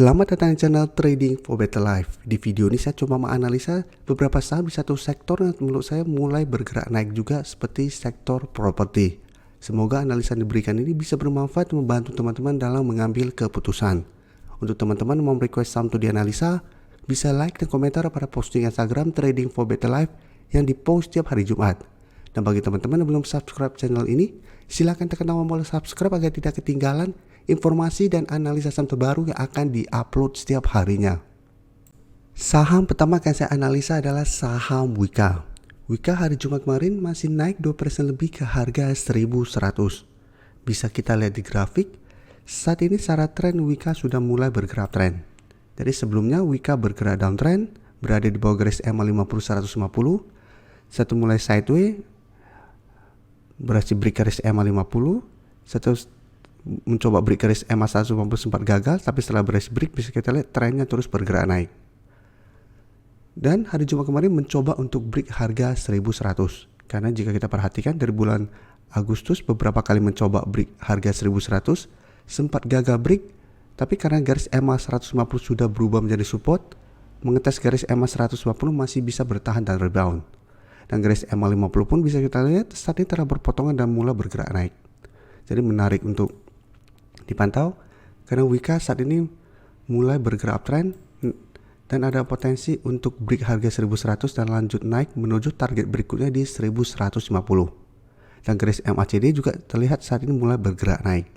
Selamat datang di channel Trading for Better Life. Di video ini saya coba menganalisa beberapa saham di satu sektor yang menurut saya mulai bergerak naik juga, seperti sektor properti. Semoga analisa yang diberikan ini bisa bermanfaat dan membantu teman-teman dalam mengambil keputusan. Untuk teman-teman yang mau request saham untuk dianalisa, bisa like dan komentar pada posting Instagram Trading for Better Life yang dipost setiap hari Jumat. Dan bagi teman-teman yang belum subscribe channel ini, silakan tekan tombol subscribe agar tidak ketinggalan informasi dan analisa saham terbaru yang akan diupload setiap harinya. Saham pertama akan saya analisa adalah saham Wika. Wika hari Jumat kemarin masih naik 2% lebih ke harga 1100. Bisa kita lihat di grafik, saat ini secara tren Wika sudah mulai bergerak tren. Jadi sebelumnya Wika bergerak downtrend, berada di bawah garis EMA 50 150. Satu mulai sideways, berhasil break garis EMA 50. Satu mencoba break garis EMA 150 sempat gagal, tapi setelah berhasil break bisa kita lihat trennya terus bergerak naik. Dan hari Jumat kemarin mencoba untuk break harga 1100. Karena jika kita perhatikan dari bulan Agustus beberapa kali mencoba break harga 1100, sempat gagal break, tapi karena garis EMA 150 sudah berubah menjadi support, mengetes garis EMA 150 masih bisa bertahan dan rebound. Dan garis EMA 50 pun bisa kita lihat saat ini telah berpotongan dan mulai bergerak naik. Jadi menarik untuk dipantau karena Wika saat ini mulai bergerak uptrend dan ada potensi untuk break harga 1100 dan lanjut naik menuju target berikutnya di 1150. Dan garis MACD juga terlihat saat ini mulai bergerak naik.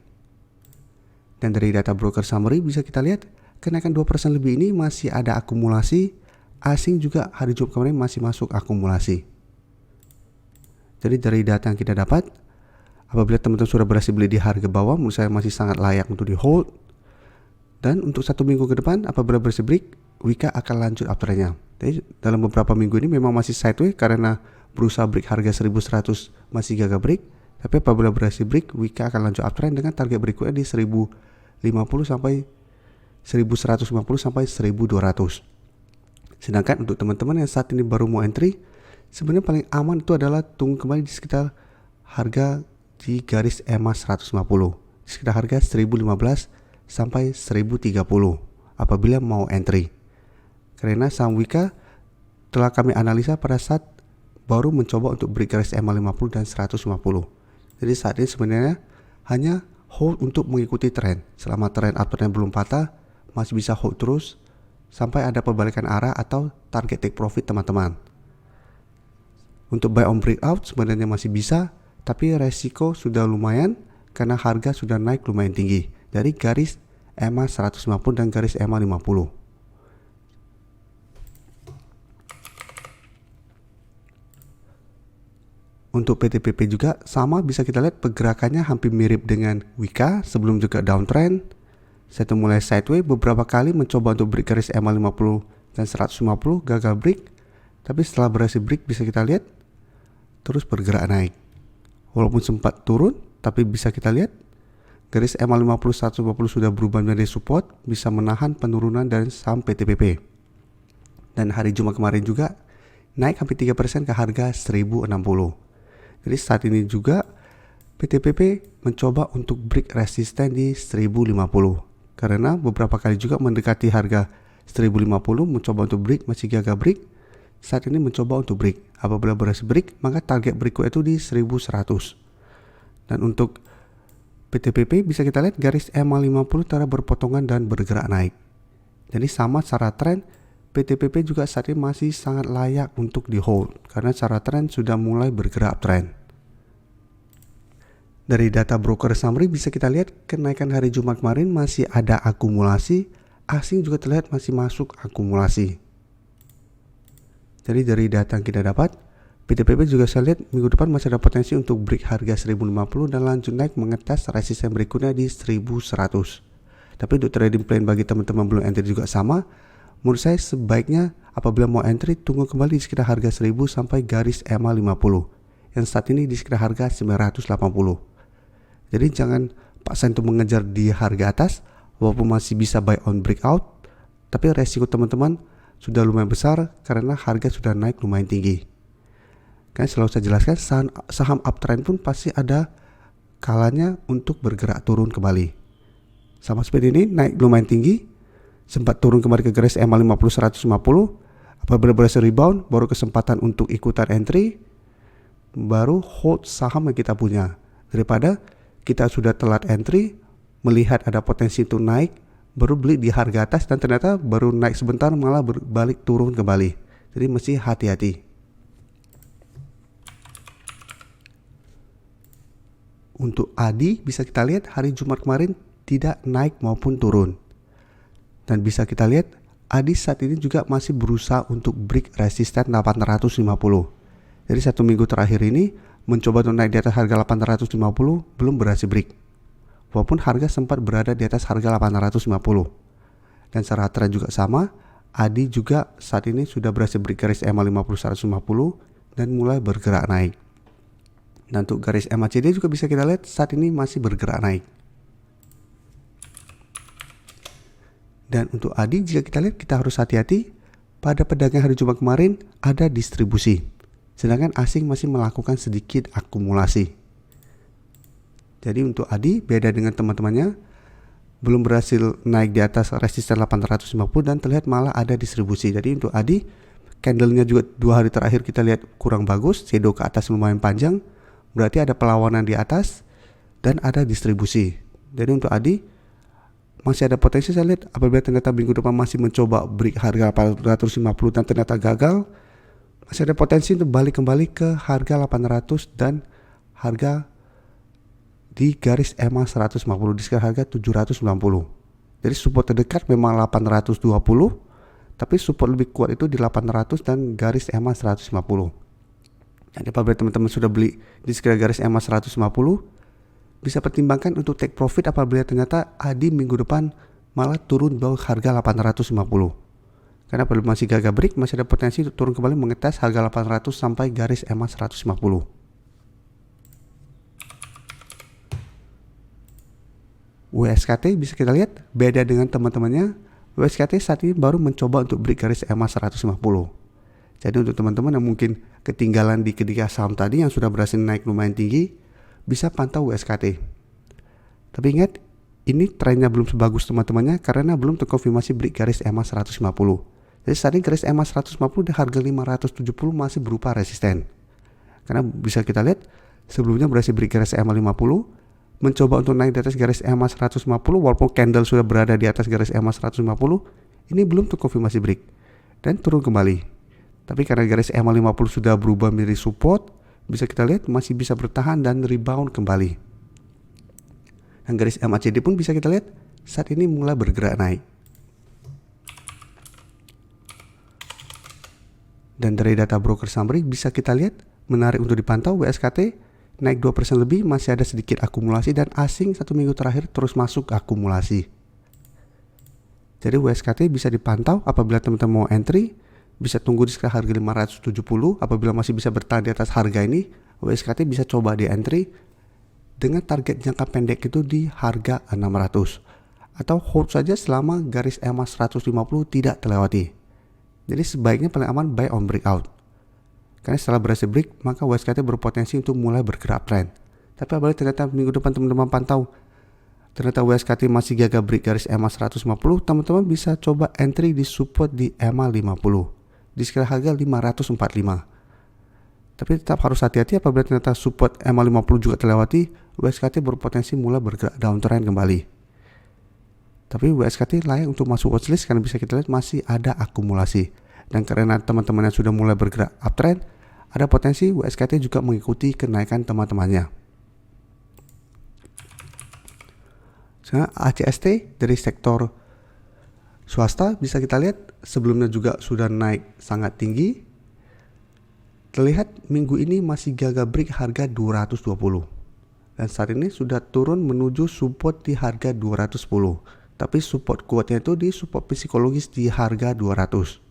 Dan dari data broker summary bisa kita lihat kenaikan 2% lebih ini masih ada akumulasi. Asing juga hari Jumat kemarin masih masuk akumulasi. Jadi dari data yang kita dapat, apabila teman-teman sudah berhasil beli di harga bawah, menurut saya masih sangat layak untuk di hold. Dan untuk 1 minggu ke depan, apabila berhasil break, Wika akan lanjut uptrendnya. Jadi dalam beberapa minggu ini memang masih sideways karena berusaha break harga 1100 masih gagal break. Tapi apabila berhasil break, Wika akan lanjut uptrend dengan target berikutnya di 1050 sampai 1150 sampai 1200. Sedangkan untuk teman-teman yang saat ini baru mau entry, sebenarnya paling aman itu adalah tunggu kembali di sekitar harga di garis EMA 150, di sekitar harga 1015 sampai 1030 apabila mau entry. Karena saham Wika telah kami analisa pada saat baru mencoba untuk break garis EMA 50 dan 150. Jadi saat ini sebenarnya hanya hold untuk mengikuti tren. Selama tren uptrend belum patah, masih bisa hold terus sampai ada perbalikan arah atau target take profit teman-teman. Untuk buy on breakout sebenarnya masih bisa, tapi resiko sudah lumayan karena harga sudah naik lumayan tinggi dari garis EMA 150 dan garis EMA 50. Untuk PTPP juga sama, bisa kita lihat pergerakannya hampir mirip dengan Wika, sebelum juga downtrend. Satu mulai sideways, beberapa kali mencoba untuk break garis EMA 50 dan 150, gagal break. Tapi setelah berhasil break bisa kita lihat terus bergerak naik. Walaupun sempat turun, tapi bisa kita lihat garis EMA 50 150 sudah berubah menjadi support, bisa menahan penurunan dari saham PTPP. Dan hari Jumat kemarin juga naik hampir 3% ke harga 1060. Jadi saat ini juga PTPP mencoba untuk break resisten di 1050. Karena beberapa kali juga mendekati harga 1050 mencoba untuk break, masih gagal break. Saat ini mencoba untuk break. Apabila berhasil break, maka target berikutnya itu di 1100. Dan untuk PTPP bisa kita lihat garis EMA 50 telah berpotongan dan bergerak naik. Jadi sama secara tren, PTPP juga saat ini masih sangat layak untuk di hold karena secara tren sudah mulai bergerak uptrend. Dari data broker summary bisa kita lihat kenaikan hari Jumat kemarin masih ada akumulasi, asing juga terlihat masih masuk akumulasi. Jadi dari data yang kita dapat, PTPP juga saya lihat minggu depan masih ada potensi untuk break harga 1050 dan lanjut naik mengetes resisten berikutnya di 1100. Tapi untuk trading plan bagi teman-teman belum entry juga sama, menurut saya sebaiknya apabila mau entry tunggu kembali di sekitar harga 1000 sampai garis EMA 50 yang saat ini di sekitar harga 980. Jadi jangan paksa untuk mengejar di harga atas walaupun masih bisa buy on breakout, tapi resiko teman-teman sudah lumayan besar karena harga sudah naik lumayan tinggi. Kan selalu saya jelaskan saham uptrend pun pasti ada kalanya untuk bergerak turun kembali. Sama seperti ini naik lumayan tinggi, sempat turun kembali ke garis EMA 50 150. Apabila berhasil rebound, baru kesempatan untuk ikutan entry, baru hold saham yang kita punya. Daripada kita sudah telat entry, melihat ada potensi untuk naik, baru beli di harga atas dan ternyata baru naik sebentar malah berbalik turun kembali. Jadi mesti hati-hati. Untuk ADI bisa kita lihat hari Jumat kemarin tidak naik maupun turun. Dan bisa kita lihat ADI saat ini juga masih berusaha untuk break resisten 850. Jadi 1 minggu terakhir ini mencoba untuk naik di atas harga 850 belum berhasil break. Walaupun harga sempat berada di atas harga 850. Dan secara tren juga sama, ADI juga saat ini sudah berhasil break garis EMA 50 150 dan mulai bergerak naik. Dan untuk garis MACD juga bisa kita lihat saat ini masih bergerak naik. Dan untuk ADI jika kita lihat, kita harus hati-hati. Pada pedagang hari Jumat kemarin ada distribusi, sedangkan asing masih melakukan sedikit akumulasi. Jadi untuk ADI beda dengan teman-temannya, belum berhasil naik di atas resisten 850 dan terlihat malah ada distribusi. Jadi untuk ADI candlenya juga 2 hari terakhir kita lihat kurang bagus, shadow ke atas lumayan panjang, berarti ada perlawanan di atas dan ada distribusi. Jadi untuk ADI masih ada potensi saya lihat apabila ternyata minggu depan masih mencoba break harga 850 dan ternyata gagal, masih ada potensi untuk balik kembali ke harga 800 dan harga di garis EMA 150 di sekitar harga 790. Jadi support terdekat memang 820, tapi support lebih kuat itu di 800 dan garis EMA 150. Jadi apabila teman-teman sudah beli di sekitar garis EMA 150, bisa pertimbangkan untuk take profit apabila ternyata ADI minggu depan malah turun bawah harga 850. Karena belum masih gagal break, masih ada potensi untuk turun kembali mengetes harga 800 sampai garis EMA 150. WSKT bisa kita lihat beda dengan teman-temannya. WSKT saat ini baru mencoba untuk break garis EMA 150. Jadi untuk teman-teman yang mungkin ketinggalan di ketiga saham tadi yang sudah berhasil naik lumayan tinggi, bisa pantau WSKT. Tapi ingat, ini trennya belum sebagus teman-temannya karena belum terkonfirmasi break garis EMA 150. Jadi saat ini garis EMA 150 di harga 570 masih berupa resisten. Karena bisa kita lihat sebelumnya berhasil break garis EMA 50, mencoba untuk naik di atas garis EMA 150 walaupun candle sudah berada di atas garis EMA 150, ini belum terkonfirmasi break dan turun kembali. Tapi karena garis EMA 50 sudah berubah menjadi support, bisa kita lihat masih bisa bertahan dan rebound kembali. Dan garis MACD pun bisa kita lihat saat ini mulai bergerak naik. Dan dari data broker summary bisa kita lihat menarik untuk dipantau. WSKT naik 2% lebih, masih ada sedikit akumulasi dan asing 1 minggu terakhir terus masuk akumulasi. Jadi WSKT bisa dipantau apabila teman-teman mau entry. Bisa tunggu di sekitar harga 570. Apabila masih bisa bertahan di atas harga ini, WSKT bisa coba di entry dengan target jangka pendek itu di harga 600 atau hold saja selama garis EMA 150 tidak terlewati. Jadi sebaiknya paling aman buy on breakout. Karena setelah berhasil break, maka WSKT berpotensi untuk mulai bergerak trend. Tapi apabila ternyata minggu depan teman-teman pantau ternyata WSKT masih gagal break garis EMA 150, teman-teman bisa coba entry di support di EMA 50 di sekitar harga 545. Tapi tetap harus hati-hati apabila ternyata support EMA 50 juga terlewati, WSKT berpotensi mulai bergerak downtrend kembali. Tapi WSKT layak untuk masuk watchlist karena bisa kita lihat masih ada akumulasi. Dan karena teman-teman yang sudah mulai bergerak uptrend, ada potensi WSKT juga mengikuti kenaikan teman-temannya. Sekarang ACST dari sektor swasta bisa kita lihat sebelumnya juga sudah naik sangat tinggi. Terlihat minggu ini masih gagal break harga 220. Dan saat ini sudah turun menuju support di harga 210. Tapi support kuatnya itu di support psikologis di harga 200.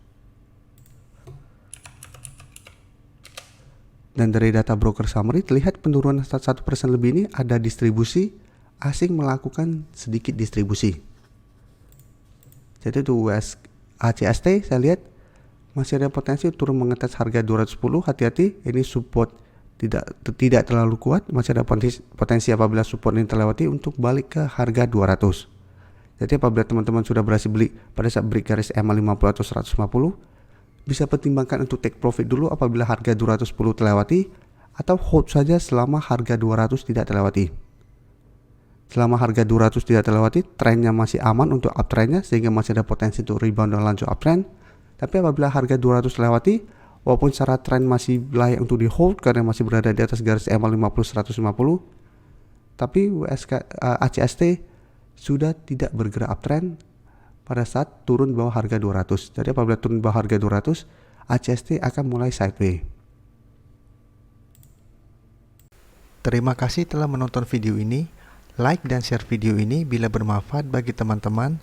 Dan dari data broker summary terlihat penurunan 1% lebih ini ada distribusi, asing melakukan sedikit distribusi. Jadi itu ACST saya lihat masih ada potensi turun mengetes harga 210. Hati-hati, ini support tidak terlalu kuat, masih ada potensi apabila support ini terlewati untuk balik ke harga 200. Jadi apabila teman-teman sudah berhasil beli pada saat break garis EMA 50 atau 150, bisa pertimbangkan untuk take profit dulu apabila harga 210 terlewati, atau hold saja selama harga 200 tidak terlewati. Selama harga 200 tidak terlewati, trennya masih aman untuk uptrendnya sehingga masih ada potensi untuk rebound dan lanjut uptrend. Tapi apabila harga 200 terlewati, walaupun secara tren masih layak untuk di hold karena masih berada di atas garis EMA 50 150, tapi ACST sudah tidak bergerak uptrend pada saat turun bawah harga 200. Jadi apabila turun bawah harga 200, ACST akan mulai sideways. Terima kasih telah menonton video ini. Like dan share video ini bila bermanfaat bagi teman-teman,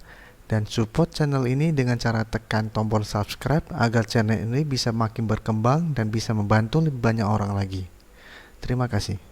dan support channel ini dengan cara tekan tombol subscribe agar channel ini bisa makin berkembang dan bisa membantu lebih banyak orang lagi. Terima kasih.